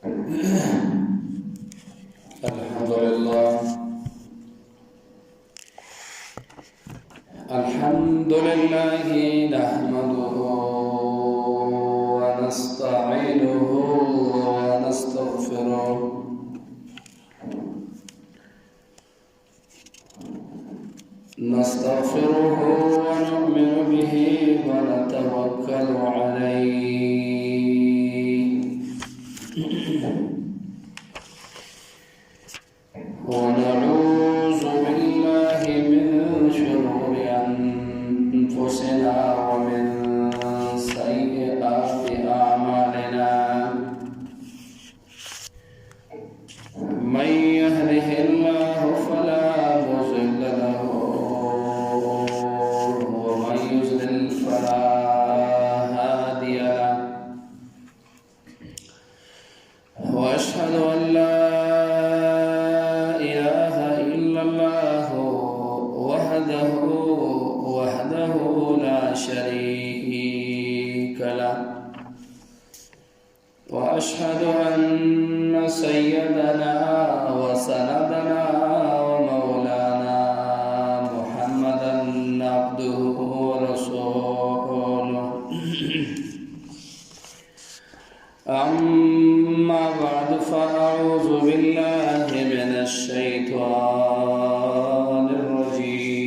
الحمد لله نحمده ونستعينه ونستغفره ونؤمن به ونتوكل عليه ونعوذ بالله من شرور أنفسنا ومن سيئات أعمالنا من يهده الله فلا مضل له ومن يضلل فلا هادي له وأشهد أن لا وحده لا شريك له وأشهد أن سيدنا وسندنا ومولانا محمدا عبده ورسوله أما بعد فأعوذ بالله من الشيطان الرجيم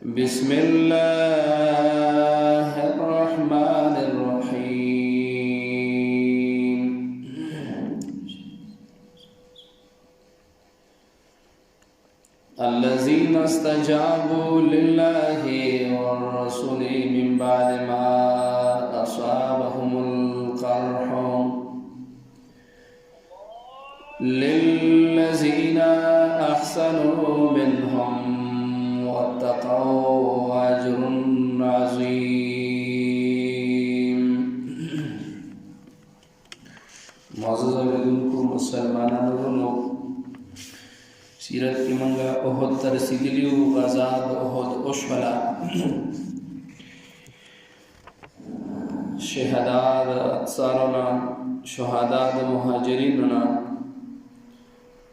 بسم الله الرحمن الرحيم الذين استجابوا لله والرسول من بعد ما أصابهم القرح للذين أحسنوا منهم واتقوا أجر عظيم. معزز علیکم مسلمانانو سیرت کی منگا احد ترسیدلیو غزاد احد اشولا شهداء اتصارنا شهداء مهاجریننا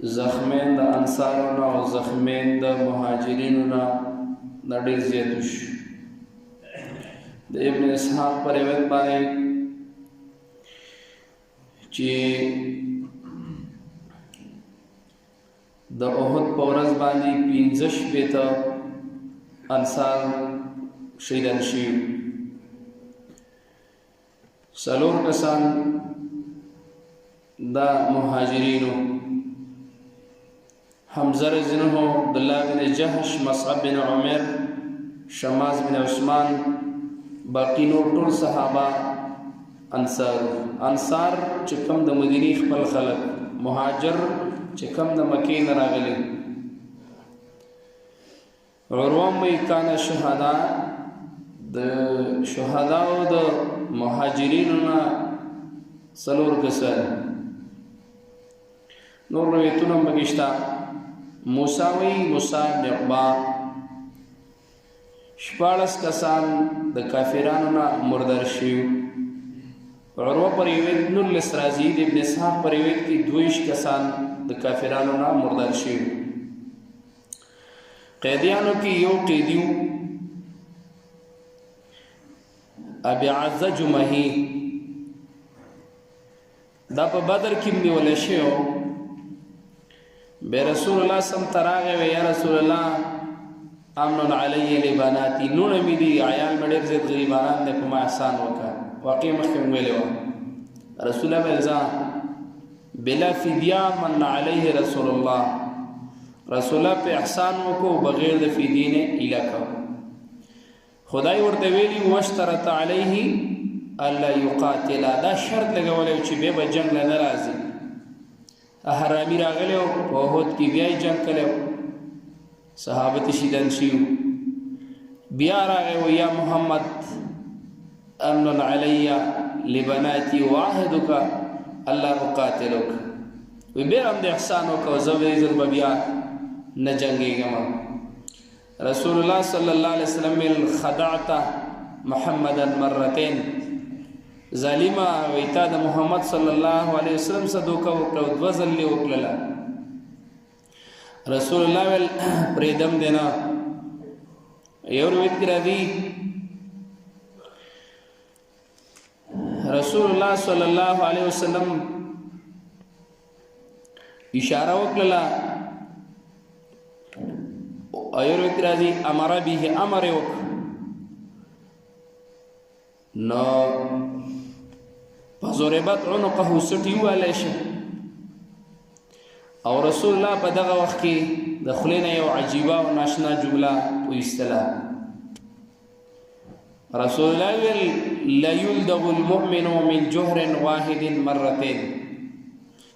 زخمین دا انصارنا و زخمین دا مهاجریننا نډیر زیاتوش د ابن اسحاق پر روایت باندې چې د احد په ورځ باندې 15 شپېته انصار شهیدان شوي څلور کسان دا مهاجرینو حمزه رضی الله عنه عبدالله بن جحش مصعب بن عمر شماس بن عثمان باقی نور ټول صحابه انصار چې کوم د مدینه خپل خلک مهاجر چې کوم د مکې نه راغلي عروه مې کان شهدا د شهدا او د مهاجرینو نه څلور کسان نور روایتونه بګشتا موسی بن عقبہ شپاړس کسان د کافرانو نه مردار شوي عروه پر روایت 19 راځي د ابن اسحاق پر روایت کې 22 کسان د کافرانو نه مردار شوي قیدیانو کې یو قیدیو ابي عزه جمحي دا په بدر کې نیول شوی بے رسول الله سم تراغه و یا رسول الله امن علی لبناتی نون می دی عیال مډر زید غریبانان نه کوم احسان وکړه واقع مخکې ویلو رسول الله الزام بلا فدیه من علیه رسول الله رسول الله په احسان وکړو بغیر د فدیه نه الکو خدای ورته ویلی واشترط علیه الا یقاتل دا شرط لګولې چې به جنگ نه راځي احرامی راغلو په احد کې بیا جنگ کړو صحابه شهیدان شيو بیا راغلو یا محمد امن علی لبناتی واحدک الله اقاتلک وی بیرم د احسان وکاو زوی ضرب بیا نه جنگیږم رسول الله صلی الله علیه وسلم خدعت محمدا مرتين ظالمه ویتا د محمد صلی الله علیه وسلم سره دوکه وکړه دوه ځلې وکړله رسول الله ول پریدم دینا یو روایت کې راځي رسول الله صلی الله علیه وسلم اشاره وکړه ایو روایت راځي امر به امر وک نو فضربت عنقه سټي والیش او رسول الله په دغه وخت کې د خلینو یو عجیبه او ناشنا جمله وایستله رسول الله ویل لا يلدغ المؤمن من جهر واحد مرتين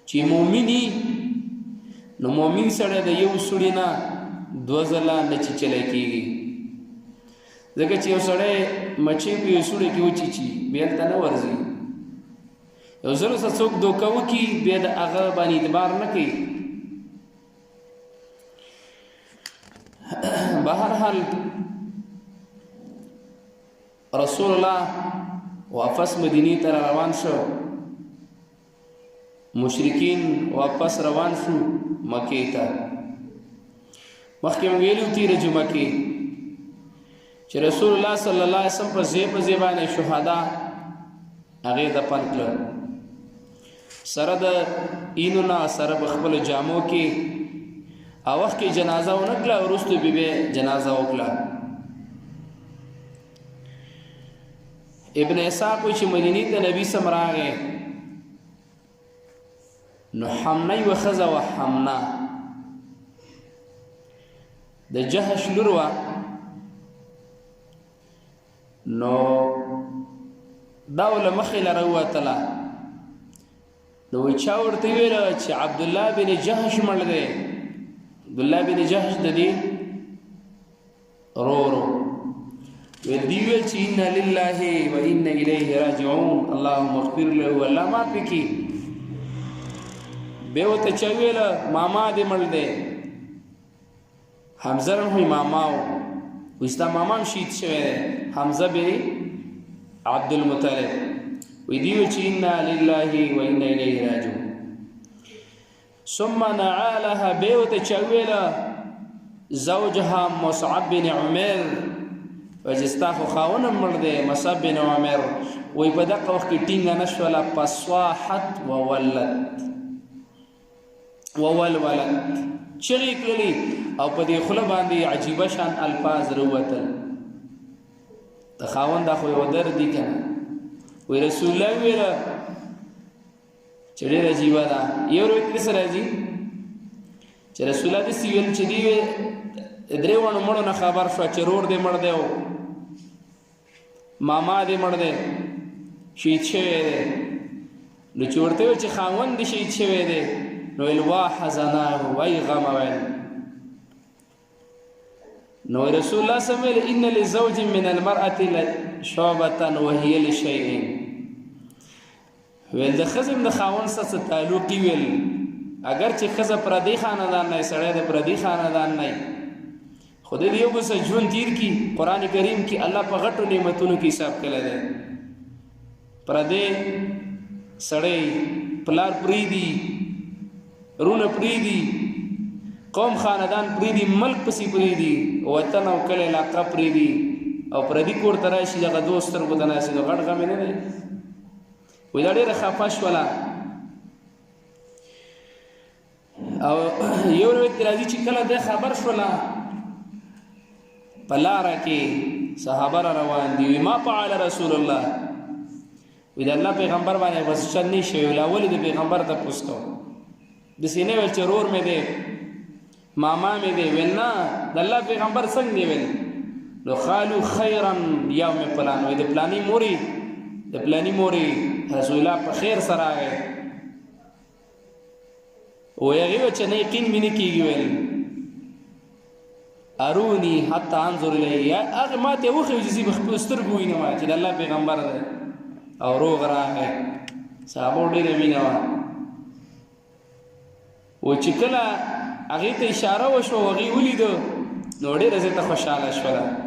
چې مؤمنی نو مؤمن سره د یو سړی نه دوه ځله نه چلای کیږي ځکه چې یو سړی مچې په یو سړی کې وچی بیا ته نه ورځي یو ځل څوک دوکه وکي بیا د هغه باندې اعتبار نه کوي بهر حال رسول الله واپس مدینی ته روان شو مشرکین واپس روان شو مکې ته مخکې موږ ویلو تیره جمعه کې چې رسول الله صلی الله علیه وسلم په ځای باندې شهدا هغه د پن کړ سره د اینو نه سره خپل جامو کې او وخت کې جنازه ونکړه ورسته به جنازه وکړه ابن اسحاق چې مدینه ته نبی سم راغی نو حمنه وخذا وحمنا د جهش لوروا نو داول مخیل رواتلا نو چا ورته ویل چې عبد الله بن جهش مړ دی عبد الله بن جهش د دې رورو ودیوی چې ان لله و ان الیه راجعون اللهم اغفر له ولا ما پکې به وته چا ویل ماما دې مړ دی حمزه هم ماماو وستا مامام شهید شوی حمزه به عبد المطلب ودیوی چې ان لله و ان الیه راجعون ثم نعالها به وته چا ویل زوجها مصعب بن عمر وجستاخو خاونه مړ دی مصعب بن عمر وی په دغه وخت کې ټینګه نشوله پسواحت وولولت چغې کړلې او په دې خوله باندې عجیبه شان الفاظ وروتل د خاوند خو یو درد دی کنه وی رسول الله ویل چې ډېر عجیبه ده یو روایت سره راځي چې رسول الله دې ویل چې دی درې ونه مړو نه خبر شو چې رور دې مړ دی او ماما دې مړ دی شهید شوی دی نو چې ورته ویل چې خاوند دې شهید شوی دی نو ویل وا حزناه وای غم ویل نو رسول الله صلی الله علیه وسلم ان لزوج من المرأة شعبة وهي لشيء ویل د خزم د خاوند سره تعلق ویل اگر چې خزه پردي خاندان نه سړی د پردي خاندان نه خدای دې یو بس ژوند تیر کی قران کریم کې الله په غټو نعمتونو کې حساب کړی دی پردي سړی پلار پریدي رونه پریدي قوم خاندان پریدي ملک پسې پریدي وطن او کله علاقه پریدي او پردي کور تراشي دغه دوست تر ګدنه سي غټ غم نه دی وې دا ډېر خفاش ولا او یو روایت راځي چې کله د خبر شولا پلاره کې صحابه روان دي ما فعل رسول الله وې د الله پیغمبر باندې بس چني شي ولا ولې د پیغمبر ته پوښتنه د سینې ول چرور مې دی ماما مې دی وینا د الله پیغمبر څنګه دی ویل لو خالو خيرا يوم پلان وې د پلاني موري رسول الله په خیر سره راغی او هغه چې نه یقین مینه کیږي ویل ارونی حتی انظر الیه هغه ماته وخه چې زی بخپل سترګو وینم چې د الله پیغمبر دی او روغ راغی صحابه ډېر مینه و چې کله هغه ته اشاره وشو هغه ولید نو ډېر زه ته خوشاله شوم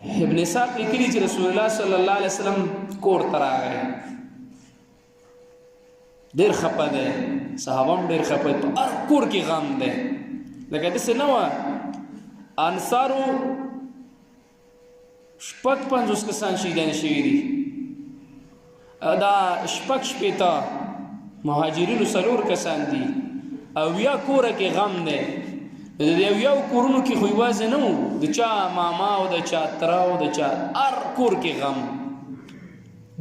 ابن اسحاق لیکلي چې رسول الله صلی الله علیه وسلم کور ته راغی ډېر خپه دی صحابه هم ډېر خپه دي په هر کور کې غم دی لکه داسې نه وه انصارو 55 کسان شهیدان شوي دي دا 60 مهاجرینو 4 کسان دي او یا کوره کې غم دی د یو کورونو کې خو یوازې نه وو د چا ماما او د چا تره او د چا هر کور کې غم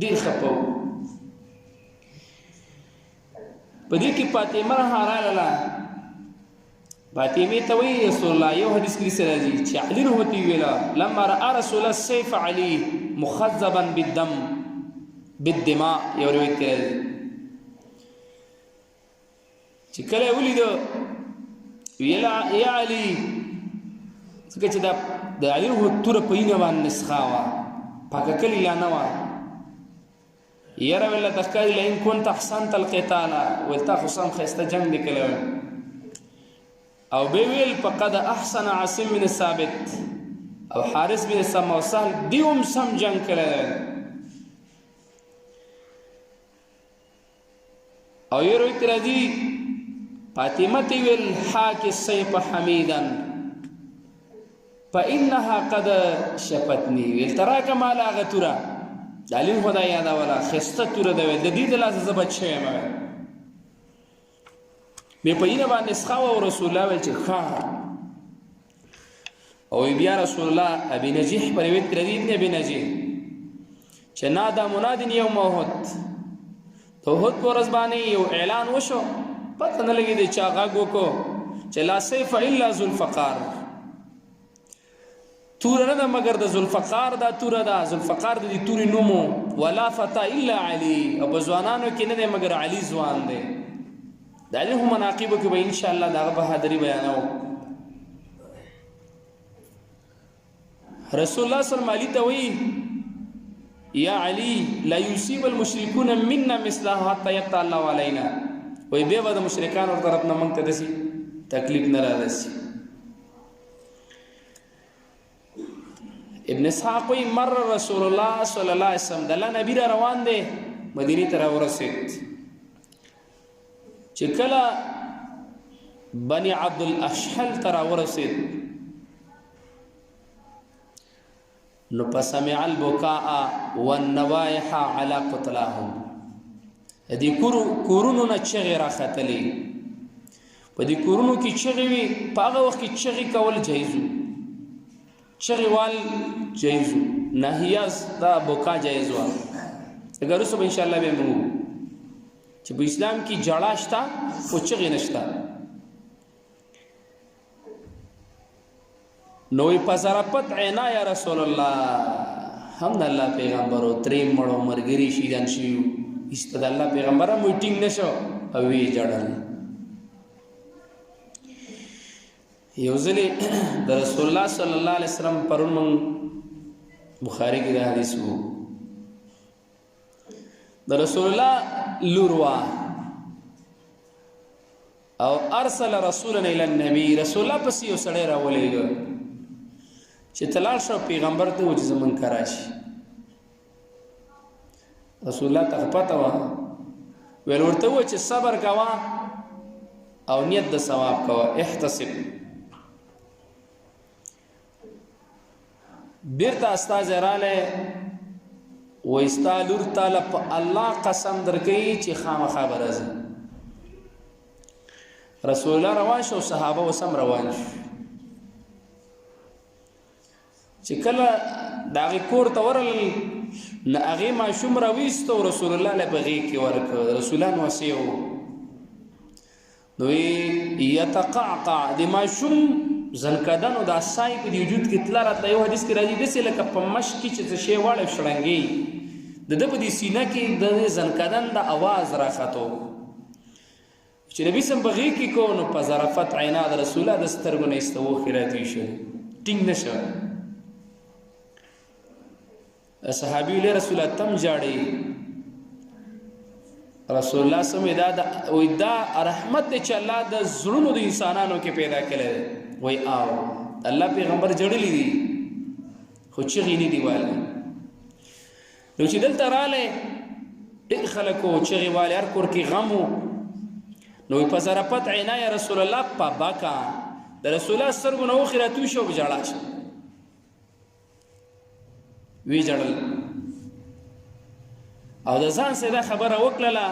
ډېر خپه وو په دې کې فاطمه راغله فاطمه ته وایي رسول الله یو حدیث کې څه راځي چې علي رحمت ویلا لما راى رسول الله سيف علي مخضبا بالدماء یو روایت کې راځي چې کله ولید ویلا یا علي څنګه چې د علي رحمت تور په یینه باندې نسخاوه پاکه کلی لا نه و یره ولا تخکاری لئن كنت احسنت القتال ولتا خصم خسته جنگ نکله او بيويل فقد احسن عاصم بن ثابت او حارث بن سما وسهل ديوم سم جنگ کړه او یو روایت راځي فاطمه ویل حاك السيف حميدا فانها قد شفتني ویل ترى كما لا غترا دلیل خدای یاد ولا خسته تور د دې د لاس زبچ ما مې په یینه باندې ښاو او رسول الله ویل چې ښا او بیا رسول الله ابي نجيح پر ویت کړی ابن ابي نجيح چې نادا مناد یوم احد توحد پر ځبانه یو اعلان وشو پته نه لګی د چا غاګ وکړو چې لا سيف الا ذوالفقار تور نه مگر د ذوالفقار دا تور دا ذوالفقار د تور نومو ولا فتا الا علي او بزوانانو کې نه مگر علي ځوان دی دا له مناقب کې به ان شاء الله دا بهادری بیانو رسول الله صلی الله علیه وسلم یا علی لا یصيب المشركون منا مثل حتى يفتح الله علينا وای به د مشرکان ور طرف نه مونږ ته دسی تکلیف نه راځي ابن اسحاق وی مر رسول الله صلی الله علیه وسلم دله نبی را روان دی مدینه ته ورسید چې کله بني عبد الاشحل تر ورسید نو پسمع البكاء والنوايح على قتلاهم دې کورونو نه چغې راختلې په دې کورونو کې چغې وي په هغه وخت کې چغې کول جایز وو چغې وال جایز وو نهیاز دا بکا جایز وو اگر اوس به ان شاء الله به موږ چې په اسلام کې جړا شته او چغې نشته نوې پزرپت عینا یا رسول الله هم د الله پیغمبر او ترې مړو مرګري شیدان شیو استد الله پیغمبر میټینګ نشو او وی جړل یو ځلې د رسول الله صلی الله علیه وسلم پرون بخاری کې د حدیث وو د رسول الله لوروا او ارسل رسولا الى النبي رسول الله پس یو سړی راولېګو چې تلال شو پیغمبر ته و چې زمون کراشي رسول الله ته پته و ویل ورته و چې صبر کوا او نیت د ثواب کوا احتسب بیرته استاد رااله و استالور تعالی په الله قسم درکې چې خامخا برازي رسول الله روان شو صحابه وسم روان شو چې کله داغه کور ته ورل نه هغه ماشوم راويستو رسول الله له بغي کې ورک رسولان وسیو نو یتقعقع د ماشوم زنکدانو د اسای په وجود کې تلارت یو حدیث کې راځي د څه لکه په مش کې چې شی واړ شړنګي د په دې سینه کې د زنکدان د आवाज راخاتو چې نبی سم بغي کې کو نو په ظرافت عینا د رسول الله د سترګو نه استو خیراتي شو ټینګ نشو صحابي له رسول الله تم جاړي رسول الله سم دا رحمت چې الله د زړونو د انسانانو کې پیدا کړي وای او الله پیغمبر جړلې دي خو چغې نه دي والی. نو چې دلته رالی ډېر خلک وو چغې والي، هر کور کې غم و. نو په ظرافت عینا یا رسول الله په بکا د رسول الله سترګو نه اوښې راتوی شو په ژړا شو، وی ژړل او د ځان سره دا خبره وکړله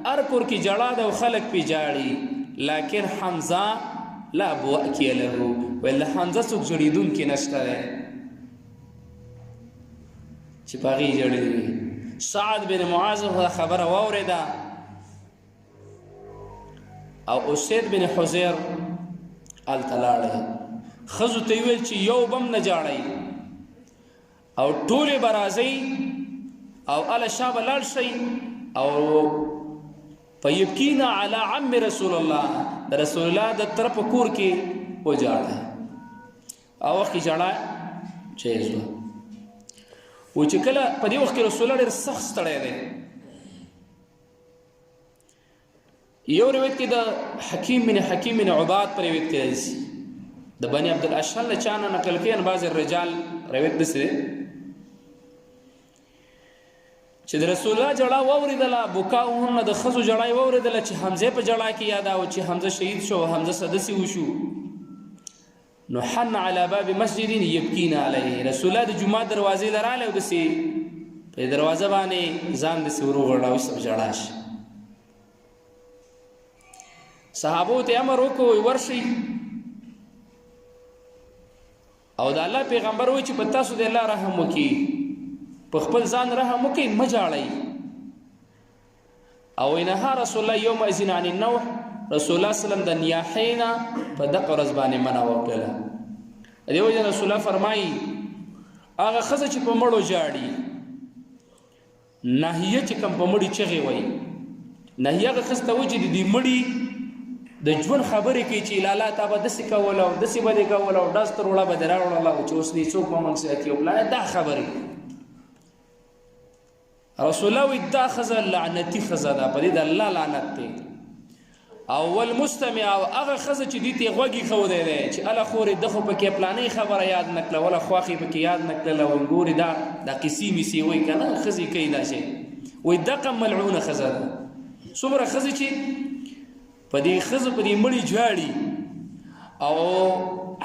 هر کور کې ژړا ده او خلک پې ژاړي، لکن حمزه لا بوأکي له، ویل د حمزه څوک ژړېدونکي نشته دی چې په هغې ژړېدلی وي. سعد بن معاذ دا خبره واورېده او اسید بن حذیر هلته لاړی، ښځو ته یې ویل چې یو بم نه ژاړئ او ټولې به راځئ او هله شا به لاړ شئ او فیبکینا علی عم رسول الله، د رسول الله د طرفه کور کې وژاړئ. او وخت کې ژړا جایز وه. و چې کله په دې وخت کې رسول الله ډېر سخت ستړی دی. یو روایت کې د حکیم بن عباد پر روایت کې راځي، د بني عبدالاشهل له چا نه نقل کوي، بعض الرجال روایت داسې دی چې د رسول الله ژړا واورېدله، بکاؤهن د ښځو ژړا یې واورېدله چې حمزه په ژړا کې یاد او چې حمزه شهید شو، حمزه سدسې وشو. نو حن علی باب مسجد یبکین علیه، رسول الله د جومات دروازې له رالی او داسې په دروازه باندې ځان داسې وروغړاوه چې ژړا شي. صحابو ته امر وکړو ورشئ او د الله پیغمبر وایي چې په تاسو د الله رحم وکړي، په خپل ځان رحم وکړئ، مه ژاړئ. او نهى رسول الله یومئذ عن النوح، رسول الله صلی الله علیه وسلم د نیاحۍ نه په دغه ورځ باندې منع وکړله. د دې وجې رسول الله فرمایي هغه ښځه چې په مړو ژاړي، ناهیه چې کوم په مړي چغې وایي، ناهیه هغه ښځه ته وایي چې د دې مړي د ژوند خبرې کوي چې لالا تا به داسې کوله او داسې به دې کوله او ډز تر وړه به دې راوړله چې اوس دې څوک په موږ سره کوي او پلانه دا خبرې. رسول الله وایي دا ښځه لعنتي ښځه ده، په دې د الله لعنت دی. او والمستمع او هغه ښځه چې دې ته یې غوږ ایښودی دی چې اله خورې ده خو پکې پلانۍ خبره یاد نه کړله، وله خواښې پکې یاد نه کړله، وایي ګورې دا قیسې میسې وایي که نه ښځې کوي دا شی، وایي دغه ملعونه ښځه ده. څومره ښځې چې په دې ښځو په دې مړي ژاړي او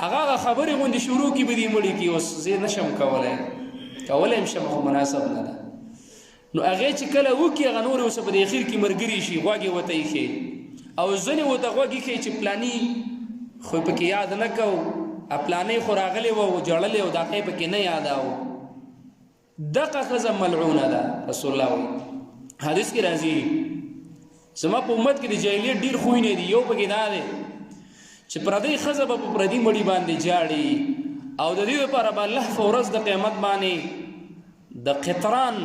هغه خبرې غوندې شروع کړي په دې مړي کې، اوس زه نشم کولی هم شم خو مناسب نه ده. نو هغې چې کله وکړي هغه نورې اوس په دې اخیر کې ملګري شي، غوږ یې ورته ایښې او ځینې ورته غوږ ایښی چې پلاني خو پکې یاد نه کوو، پلانۍ خو راغلې وه او ژړلې او د هغې پکې نه یاداوه. دغه ښځه ملعونه ده. رسول الله وایي حدیث کې راځي زما په امت کې د جاهلیت ډېر خویونه دي، یو پکې دا دی چې پردۍ ښځه به په پردي مړي باندې ژاړي او د دې لپاره به الله په ورځ د قیامت باندې د قطران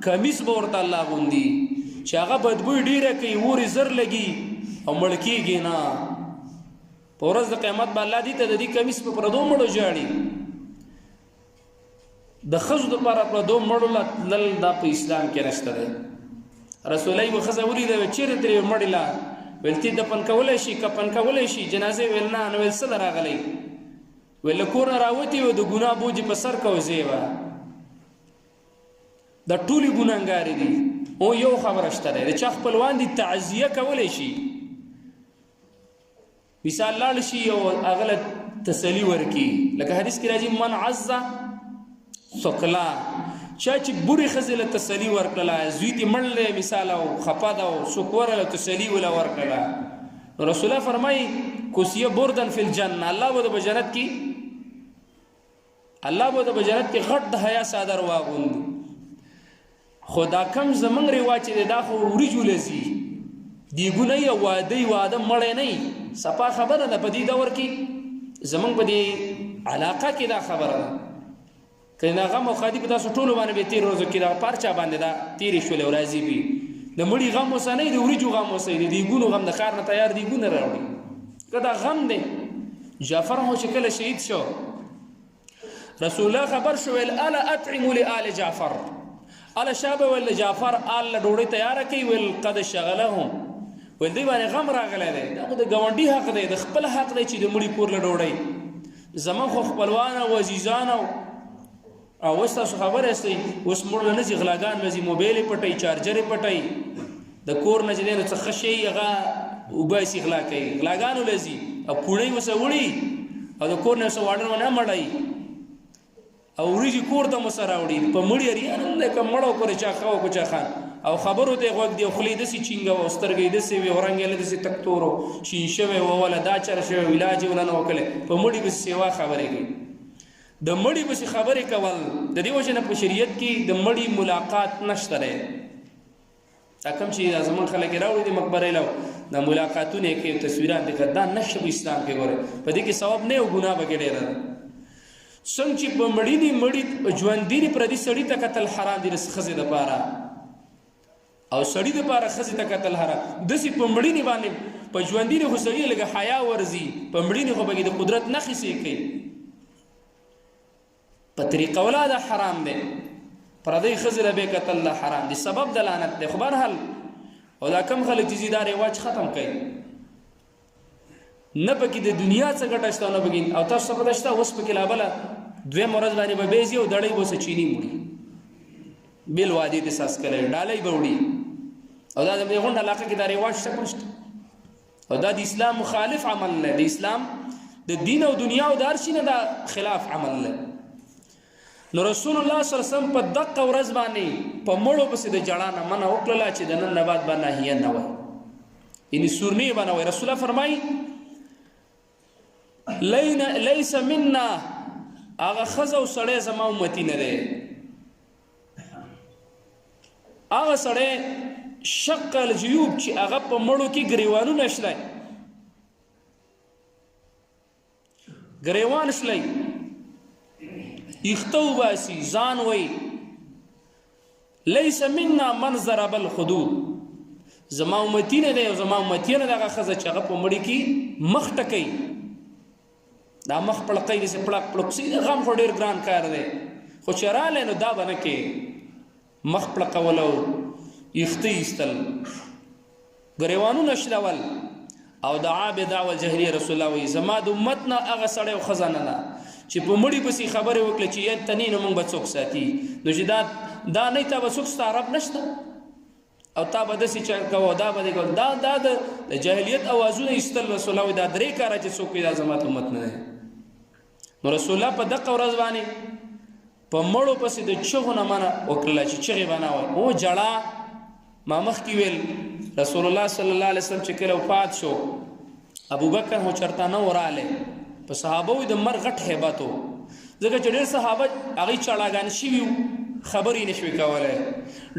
کمیس به ورته الله غوندي چې هغه بدبوی ډېره کوي، اورې زر لګي او مړ کېږي نه. په ورځ د قیامت به الله دې ته د دې کمیس په پردو مړو ژاړي. د ښځو دپاره پردو مړو تلل دا په اسلام کې نشته دی. رسول الله یوه ښځه ولیده چیرې ترې مړې له ویل تی دفن کولی شي کفن کولی شي جنازې ویل نه. نو ویل څه ده راغلی؟ ویل له کور نه راوتې وه د ګناه بوج یې په سر کوزې وه، دا ټولې ګناهګارې دي. او یو خبره شته دی د چا خپلوان دي تعزیه کولی شي، مثال لاړ شي او هغه له تسلي ورکړي، لکه حدیث کې راځي من عز ثقلا، چا چې بورې ښځې له تسلي ورکړله، زوی دې مړ دی مثال او خفه ده او څوک ورله تسلي وله ورکړله، نو رسول الله فرمایي کوسیه بردن فی الجنه، الله به د جنت کې غټ د حیا صادر واغوندي. خو دا کم زمونږ رواج دی دا خو وریجو لځي دیګونه یې واده مړی نه وي، صفا خبره ده. په دې دور کې زمونږ په دې علاقه کې دا خبره ده که نه غم او ښادي په تاسو ټولو باندې به تېر ورځو کې دا پارچا باندې دا تېرې شولې او راځي وي. د مړي غم اوسه نه وي، د وریجو غم اوسه وي، د دیګونو غم د ښار نه تیار دیګونه راوړي که دا غم دی. جعفر هو چې کله شهید شو رسول الله خبر شو ویل الا اطعموا لآل جعفر، الا شابه ویل جعفر آل له ډوډۍ تیاره کوي، ویل قد شغلهم، ویل دوی باندې غم راغلی دی، دا خو د ګاونډي حق دی، د خپل حق دی چې د مړي کور له ډوډۍ. زموږ خو خپلوان او عزیزان او او اوس تاسو خبر یاستئ اوس مړ نه ځي غلاګان به ځي موبایل یې پټوي چارجر یې پټوي د کور نه چې دی نو څه ښه شی هغه وباسي غلا کوي غلاګانو له ځي او پوړۍ ورسه وړي او د کور نه څه واډر ونه مړوي او وریجې کور ته مو سره راوړي په مړي اریان لکه مړو کورې چا ښه او چا خان او خبرو ته غوږ دی خولې داسې چینګه وه سترګې داسې وې ورنګ یې داسې تک تور و شین شوی وه وله دا چره شوی علاج یې ونه نه وکړی په مړي پسې سیوا خبرې کوي د مړي پسې خبرې کول د دې وجې نه په شریعت کې د مړي ملاقات نشته دی دا کوم چې زمونږ خلک یې راوړي دي مقبرې له دا ملاقاتونه یې کوي تصویران دي دا نشته په اسلام کې ګوره په دې کې ثواب نه او ګناه پکې ډېره ده څنګه چې په مړي دي مړي ژوندي دي پردي سړي ته کتل حرام دي ښځې دپاره او سړي دپاره ښځې ته کتل حرام داسې په مړینې باندې په ژوندي دي خو سړي لږه حیا ورځي په مړینې خو پکې د قدرت نښې سې کوي په طریقه ولا دا حرام دی پردی ښځې له بې کتل دا حرام دی سبب د لعنت دی خو بهرحال او دا کم خلک چې ځي دا رواج ختم کوي نه پکې د دنیا څه ګټه شته نه پکې او تاسو څه پته شته اوس پکې لا بله دویم ورځ باندې به بیځي او دړۍ به ورسه چیني وړي بېل وادي ته ساس کلی ډالۍ به وړي او دا د دې غونډه علاقه کې دا رواج شته که نشته او دا د اسلام مخالف عمل دی د اسلام د دین او دنیا او د هر شي نه دا خلاف عمل دی نو رسول الله صلی الله علیه وسلم په دقه ورځ باندې په مړو پسې د جړا نه منع وکړله چې د نن نه بعد به ناهیه نه وای یعنې سورني به نه وای رسول الله فرمایي لیس منا هغه ښځه او سړی زما امتي نه دی هغه سړی شق الجیوب چې هغه په مړو کې ګریوانونه شلی ګریوان شلی اخته وباسي ځان وی لیس منا من ضرب الخدود زما امتي نه دی او زما امتي نه دغه ښځه چې هغه په مړي کې مخ ټکوي دا مخ پړقی داسې پړق پړقسي هغه هم خو ډېر ګران کار دی خو چې رالی نو دا به نه کې مخ پړقول او اخته ایستل ګریوانونه شلول او دعا بدعوه الجهریه رسول الله وایي زما د امت نه هغه سړی او ښځه نه ده چې په مړي پسې خبرې وکړه چې ید تنې نه موږ به څوک ساتي نو چې دا نه تا به څوک ستا رب نشته او تا به داسې چل کوه دا به دې کوه دا د جاهلیت اوازونه ایستل رسول الله وایي دا درې کاره چې څوک وي دا زما د امت نه دی نو رسول الله په دقه ورځ باندې په مړو پسې د چغو نه منع وکړله چې چغې به نه وایي او جړا ما مخکې ویل رسول الله صلی الله علیه وسلم چې کله وفات شو ابوبکر هو چرته نه ورالی په صحابه وي د مرګ غټ هیبت و ځکه چې ډېر صحابه هغوی چړاګانې شوي وو خبرې نه شوي کولی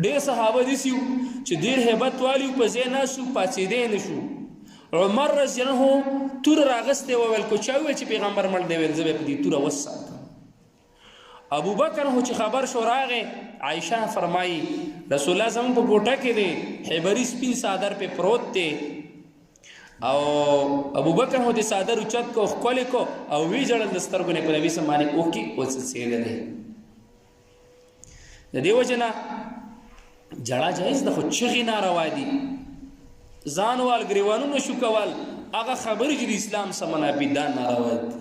ډېر صحابه داسې وو چې ډېر هیبت والي وو په ځای ناست وو پاڅېدی نه شو عمر رضی الله عنه توره راغستی وویل که چا وویل چې پیغمبر مړ دی ویل زه به یې په دې توره وساتم ابوبکر هو چې خبر شو راغی عایشه فرمایي رسول الله زموږ په کوټه کې دی خیبري سپین څادر پې پروت دی او ابوبکر هو د څادر اوچت کو ښکلې کو او وی ژړل د سترګو نه په نبي سم باندې اوښکې وڅڅېدلې د دې وجې نه جړا جایز ده خو چغې ناروا دي ځان وال ګریوانونه شو کول هغه خبرې چې د اسلام سره منافي دا ناروا دي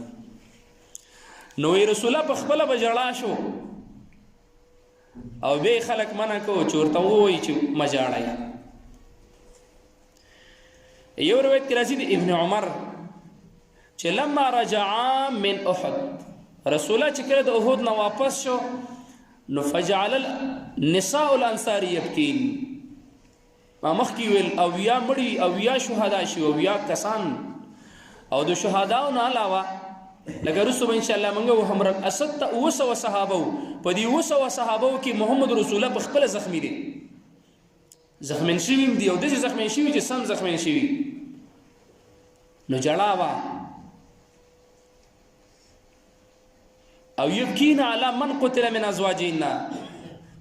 نو رسول الله په خپله به ژړا شو او بیا خلک منع کوو چې ورته ووایي چې مه ژاړئ یو روایت کې راځي د ابن عمر چې لما رجعا من احد رسول الله چې کله د احد نه واپس شو نو فجعل النساء الانصار يبكين ما مخکې ویل اویا مړي اویا شهدا شي اویا کسان او د شهداو نه علاوه لکه رسو به انشاءالله موږ وهم اسد ته 200 صحابه په دې 200 صحابه کې محمد رسول الله په خپل زخمی دي زخمین شوي دي او داسې زخمین شوي چې سم زخمین شوي نو جړا وه او یبکین علی من قتل من ازواجهن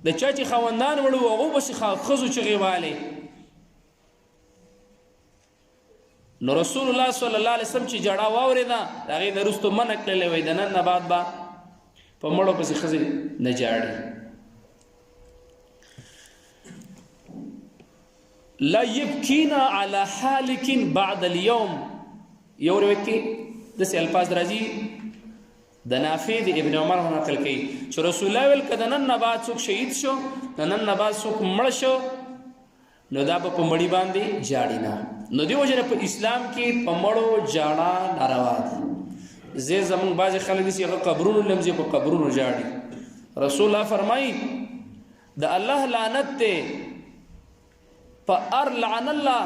د چا چې خاوندان وړو هغو بسې ښځو چغې والې نو رسول الله صلی الله علیه وسلم چې جړا واورېده د هغې نه وروستو منع کړلی وایي د نن نه بعد به په مړو پسې ښځې نه جاړي لا يبكين على حالك بعد اليوم یو روایت کې داسې الفاظ راځي د نافع د ابن عمر نقل کوي چې رسول الله ویل کده نن نه بعد څوک شهید شو نن نه بعد څوک مړ شو نو دا په مړی باندې جاړي نه نو دی وجه په اسلام کې په مړو جاړه ناروا دي زه زمون باز خلک دي چې قبرونو لمزي په قبرونو جاړي رسول الله فرمایي د الله لعنت ته په ار لعن الله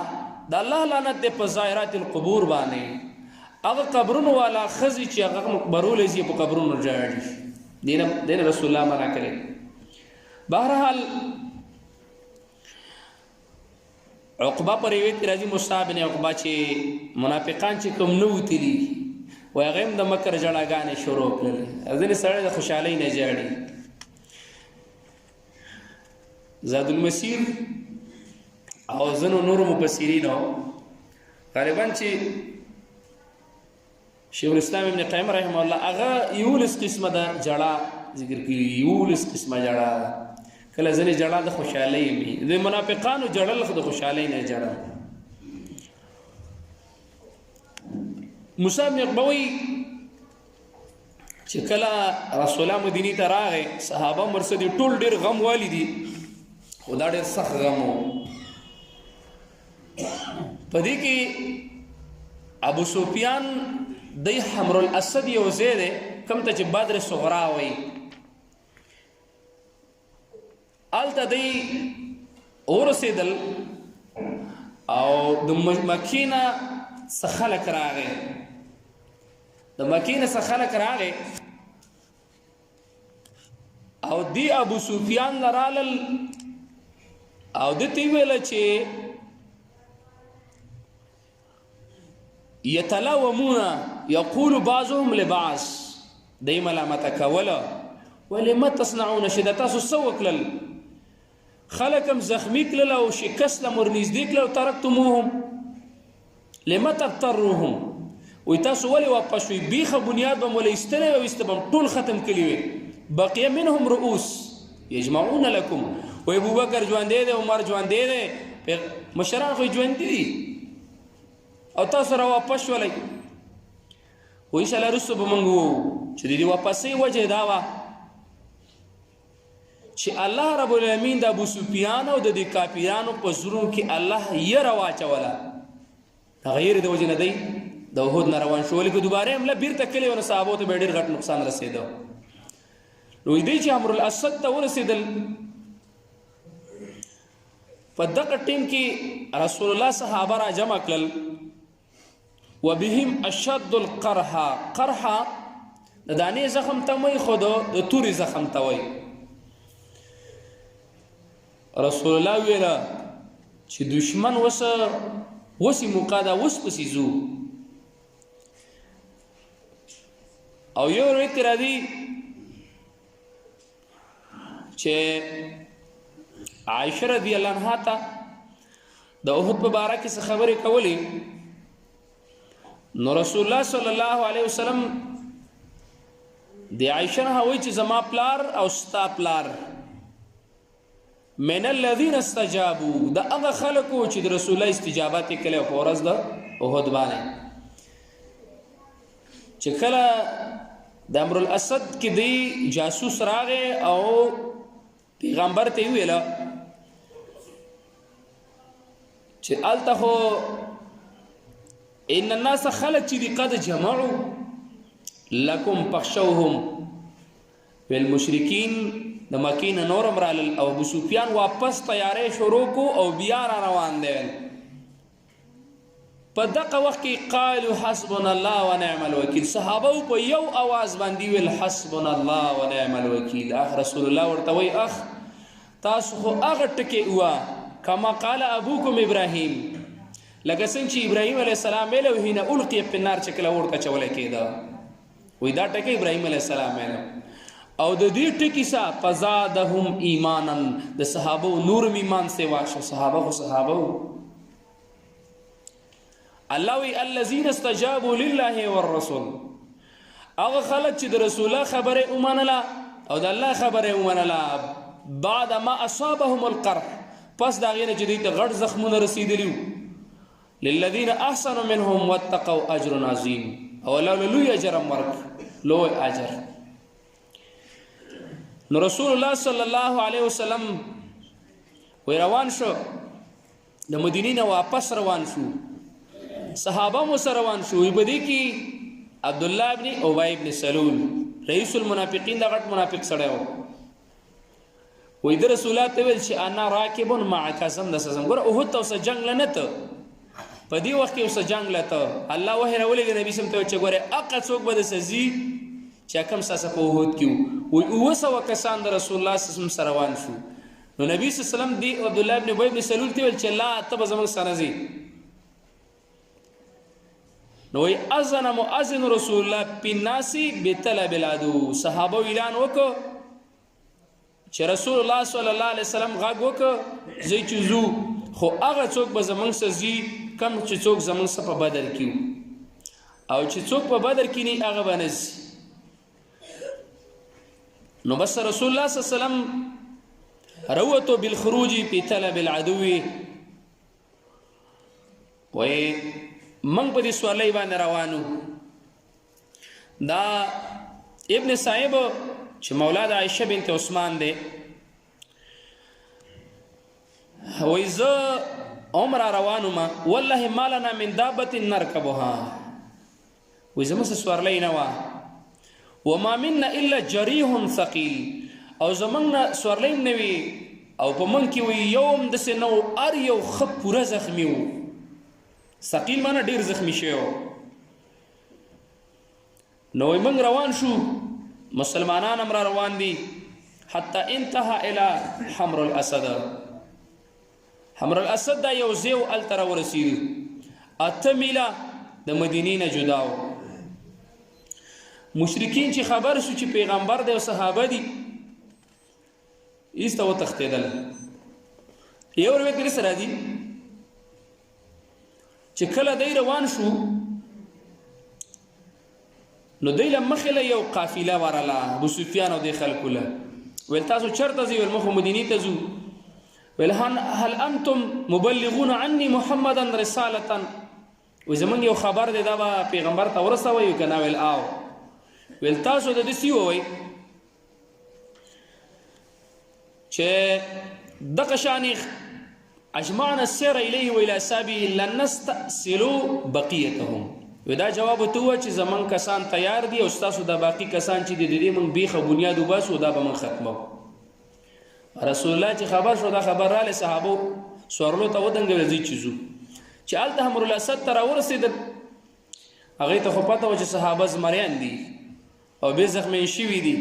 د الله لعنت ته په زائرات القبور باندې هغه قبرونو والا خزي چې هغه مقبرول زی په قبرونو جاړي دین رسول الله منع کړي بهرحال عقبہ پر روایت راځي مصعب بن عقبہ چې منافقان چې کوم نو وتلی وای غیم د مکر جړاګانې شروع کړل ځینې سره د خوشحالۍ نه جاړي زاد المسیر او زنو نور مفسرین غالبا چې شیخ الاسلام ابن قیم رحمه الله هغه یولس قسمه د جړه ذکر کړي یولس قسمه جړه کله ځنې جړه د خوشحالۍ وي د منافقانو جړل خو د خوشحالۍ نه جړه مصعب بن عقبہ چې کله رسول الله مدینه ته راغی صحابه مرسدي ټول ډیر غم والی دي خدا ډیر سخت غم وو پدې کې ابو سفیان د حمر الاسد یو زید کم ته چې بدر صغرا وای آلته دی ورسېدل او د مکینه سخلک راغی د مکینه سخلک راغی او دی ابو سفیان لرالل او د تی ویل چې يتلاومون يقول بعضهم لبعض دای ملامت کوله ولما تصنعون شدتاسو سوکلل خلقم زخمی کلل او شکست لمرنزدیک لو ترکتموهم لما تضطروهم وی تاسو ولی واپس وی بیخ بنیاد بم ولی استنه و استبم طول ختم کلیوی بقیه منهم رؤوس یجمعون لکم وی ابو بکر جوان دیده عمر جوان دیده مشران خوی جوان دیدی او تاسو را واپس ولی و انشاءالله رسو بمنگو چه دیدی واپسی وجه داوا چې الله رب العالمین د ابو سفیان او د دې کافرانو په زړونو کې الله یې رواچوله غیر د وجه نه دی د احد نه روان شو لیکو دوباره حمله بیرته کړې ونه صحابو ته ډېر غټ نقصان رسېدو نو دې چې امر الاسد ته ورسېدل په دغه ټیم کې رسول الله صحابه را جمع کړل وبهم اشد القرحه قرحه د دانې زخم ته مې خود د توري زخم ته وای رسول الله ویلا چې دشمن وسی مقاده وس پسې زو او یو روایت را دي چې عائشه رضی الله عنها ته د احد مبارک څخه خبرې کولې نو رسول الله صلی الله علیه وسلم د عائشه نه وایي چې زما پلار او ستا پلار من الذين استجابوا دا هغه خلکو چې د رسول الله استجابت کړي او ورځ د احد باندې چې کله د امر الاسد کې دی جاسوس راغی او پیغمبر ته ویل چې الته ان الناس خلق چې قد جمعوا لكم فخشوهم بالمشركين د مکین نورم رال او ابو سفیان واپس تیارې شروع کو او بیا را روان دي په دغه وخت کې قالوا حسبنا الله ونعم الوکیل صحابه په یو आवाज باندې ویل حسبنا الله ونعم الوکیل رسول الله ورته وی اخ تاسو خو هغه ټکی وا کما قال ابوکم ابراهیم لکه څنګه چې ابراهیم علیه السلام ویلو هینه القی په نار چې کله ورته چولې کېده وی دا ټکی ابراهیم علیه السلام ویلو او د دې ټکی سا فزادهم ایمانا د صحابه نور ایمان سے واشه صحابه الله وی الذين استجابوا لله والرسول هغه خلک چې د رسول الله خبره ومنله او د الله خبره ومنله بعد ما اصابهم القرح پس دا غینه چې د غړ زخمونه رسیدلی للذين احسنوا منهم واتقوا اجر عظيم او لولا اجر مرک لوی اجر. نو رسول الله صلی الله علیه وسلم وی روان شو د مدینې نه واپس روان شو، صحابه مو سره روان شو. وی بدی کې عبد الله ابن ابی ابن سلول رئیس المنافقین د غټ منافق سره و. وی د رسول الله ته ویل چې انا راکب معک سم د سم ګور اوه ته وس جنگ لنته په دې وخت کې وس جنگ لته الله وحی راولې نبی سم ته چې ګوره اقا څوک به د سزي چې کم ساسه په وحود کیو. وی اوه سو کسان د رسول الله صلی الله علیه وسلم سره روان شو. نو نبی صلی الله علیه وسلم دی عبد الله ابن ابی ابن سلول ته ویل چې لا تب زمون سره زی. نو اذن مؤذن رسول الله بالناس بطلب العدو. صحابه اعلان وکړه چې رسول الله صلی الله علیه وسلم غږ وکړه زی چې زو خو هغه څوک به زمون سزي کم چې څوک زمون سره په بدر کیو او چې څوک په بدر کې نه هغه بنز. نو بس رسول الله صلی الله علیه وسلم روته بالخروج في طلب العدو. وای من په دې سوالای باندې روانو. دا ابن صاحب چې مولا د عائشه بنت عثمان دی وای زه عمر روانو ما والله ما لنا من دابه نركبها. وای زما سوالای نه وا وما منا الا جريح ثقيل او زمنګ سوالای نه وی او په من کې وی یوم د سينو ار یو خپ پورا زخمی وو. ثقيل معنی ډیر زخمی شوی. نو موږ روان شو مسلمانان امر روان دي حتی انتهى الى حمر الاسد. حمر الاسد دا یو زیو التر ورسید اتمیلا د مدینې نه جداو. مشرکین چې خبر شو چې پیغمبر دی او صحابه دي ایسته و تختیدل. یو روایت کې سره دي چې کله دی روان شو نو دی له مخې له یو قافله ورله ابو سفیان او د خلکو له ویل تاسو چرته ځئ؟ ویل مخ مدینې ته ځو. ویل هل انتم مبلغون عني محمدا رسالة؟ وی زمونږ یو خبر دی دا به پیغمبر ته ورسوئ که نه؟ ویل آو. ویل تاسو د دې څه ووایئ چې دغه شانې اجمعنا السير الیه والى اصحابه لن نستأصلوا بقیتهم. وی دا جواب ته و چې زمون کسان تیار دي او تاسو د باقی کسان چې د دې مونږ بیخه بنیاد وباسو دا به مونږ ختمو. رسول الله چې خبر شو دا خبر را له صحابه سوارلو ته ودنګل زی چیزو چې الته امر الاسد تر ورسید هغه ته خو پته و چې صحابه زمریان دي او به زخمین شوي دي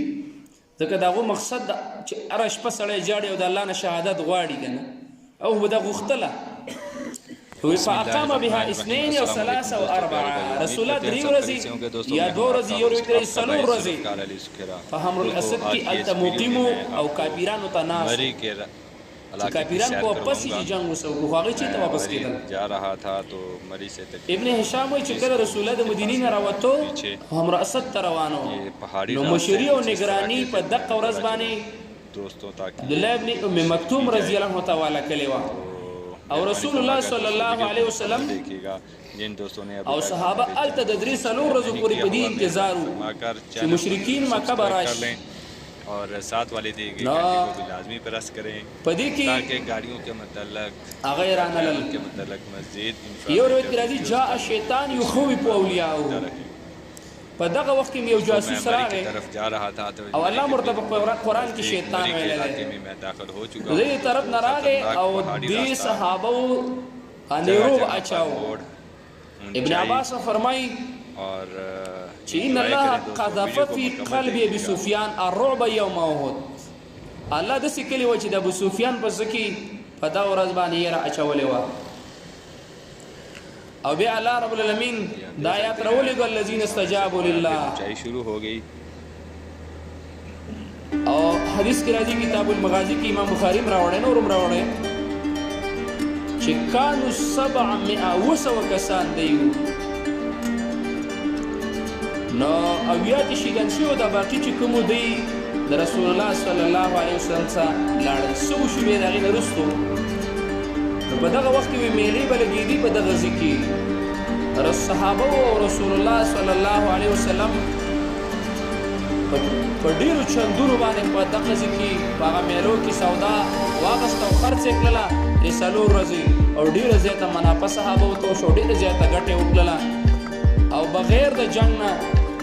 ځکه داغه مقصد چې ارش په سړی جاړي او د الله نه شهادت غواړي کنه او به دا غختله. وی فاقام بها اثنين او ثلاثه او اربعه. رسول الله درې ورځې یا دوه ورځې یو ورځې څلور ورځې فحمر الاسد کی التمقیم او کافرانو ته ناس کافران کو واپس یې جنگ وسو هغه چې ته واپس کېدل. جا رہا تھا تو مری سے ابن هشام وی چې کله رسول الله د مدینې نه راوته حمر الاسد ته روانو نو مشری او نگرانی په دغه ورځ باندې دوستوں تاکي عبد الله ابن ام مکتوم رضی الله تعالی کلی وا او رسول الله صلی الله علیه وسلم جن دوستوں نے او صحابه الته د درې سلور ورځې پورې په دې انتظار وو چې مشرکین مکه براش اور ساتھ والے دی گئی گاڑی کو بھی لازمی پرس کریں پدې کې تاکہ گاڑیوں کے متعلق غیران کے متعلق مزید یو روایت راځي جاء الشیطان يخوف اولیاءه. په دغه وخت کې یو جاسوس راغی طرف جا رہا تھا او الله مرتبه قرآن کې شیطان ویل میں داخل ہو چکا دې طرف نه راغی او دې صحابه انیرو اچاو. ابن عباس فرمای اور ان الله قذف في قلب ابي سفيان الرعب يوم احد. الله د سکلی و چې د ابو سفیان په ځکه په دا ورځ باندې یې را اچولې و او بیا الله رب العالمین د آیات راولېږه الذين استجابوا لله چای شروع ہو گئی. او حدیث کې راځي کتاب المغازی کې امام بخاری راوړی نورم راوړی چې کانوا 700 کسان دی نو اویات شیدن شو دا باقی چې کوم دی د رسول الله صلی الله علیه وسلم څخه لاړل سو شو به دغه رستو په دغه وخت کې میلې بلګېدي په دغه ځکه صحابه او رسول الله صلی الله علیه وسلم په ډېرو چندونو باندې په دغه ځای کې په هغه میلو کې سودا واخیسته او خرڅ یې کړله د 4 ورځې او ډېره زیاته منافع صحابه ورته وشو ډېره زیاته ګټه یې وکړله او بغیر د جنګ نه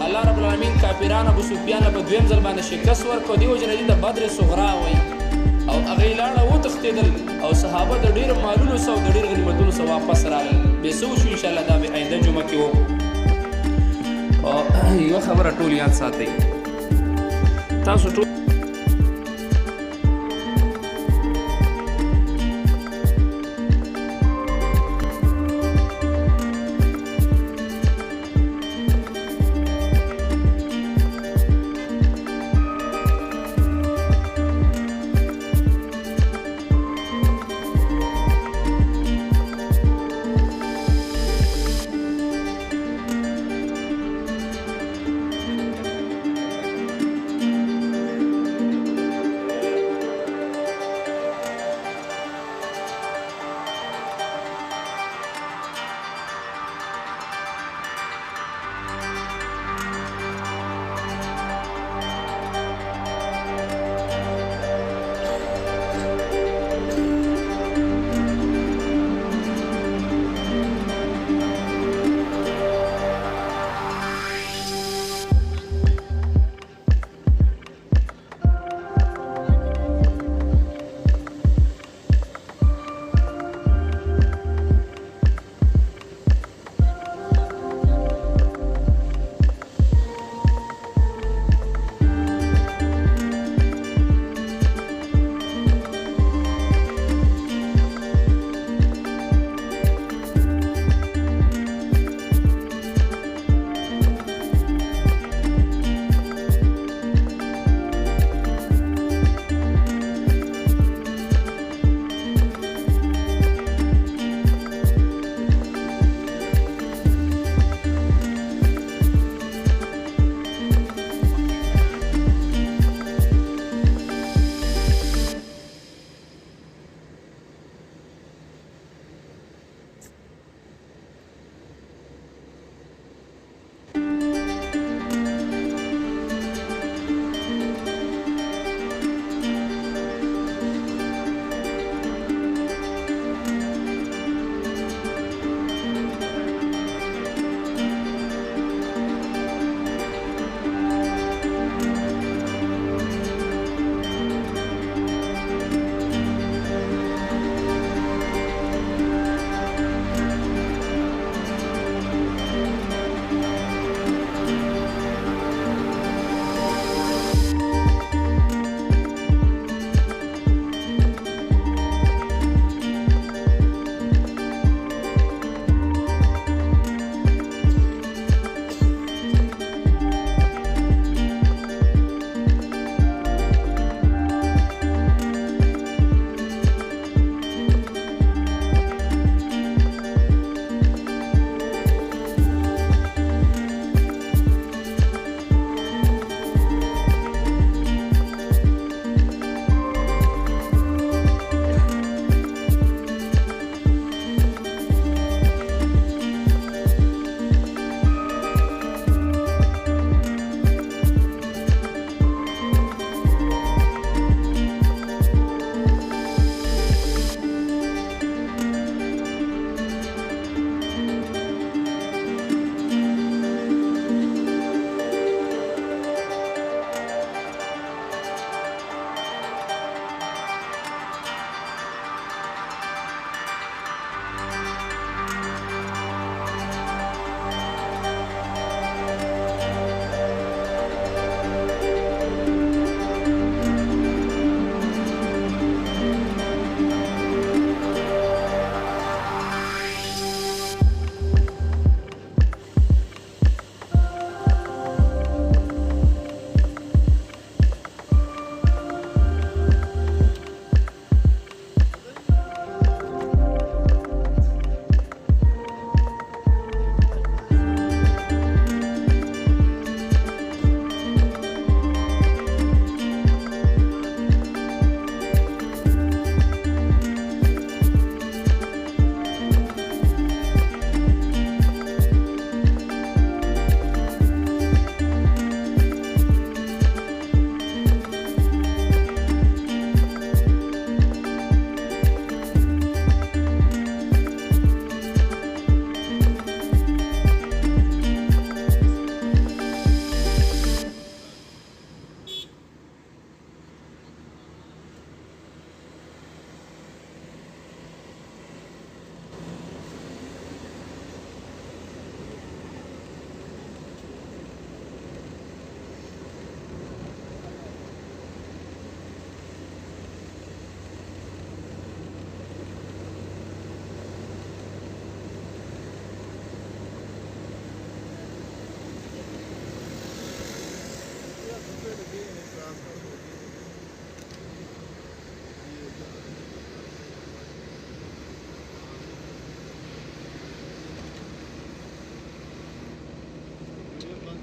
الله رب العالمین کافران ابو سفیان په دویم ځل باندې شکست ورکړ دې وجې نه دې ته بدر صغرا وایي او هغې لاړه وتښتېدل او صحابه د ډېرو مالونو سره او د ډېرو غنیمتونو سره واپس راغلل بیا څه وشو انشاءالله دا به آینده جمعه کې وکړو او یوه خبره ټول یاد ساتئ تاسو ټول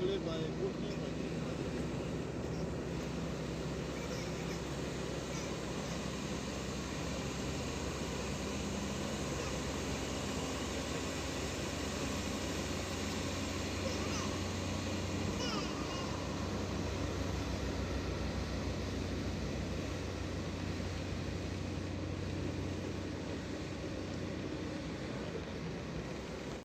بغلې باندې کوټ کې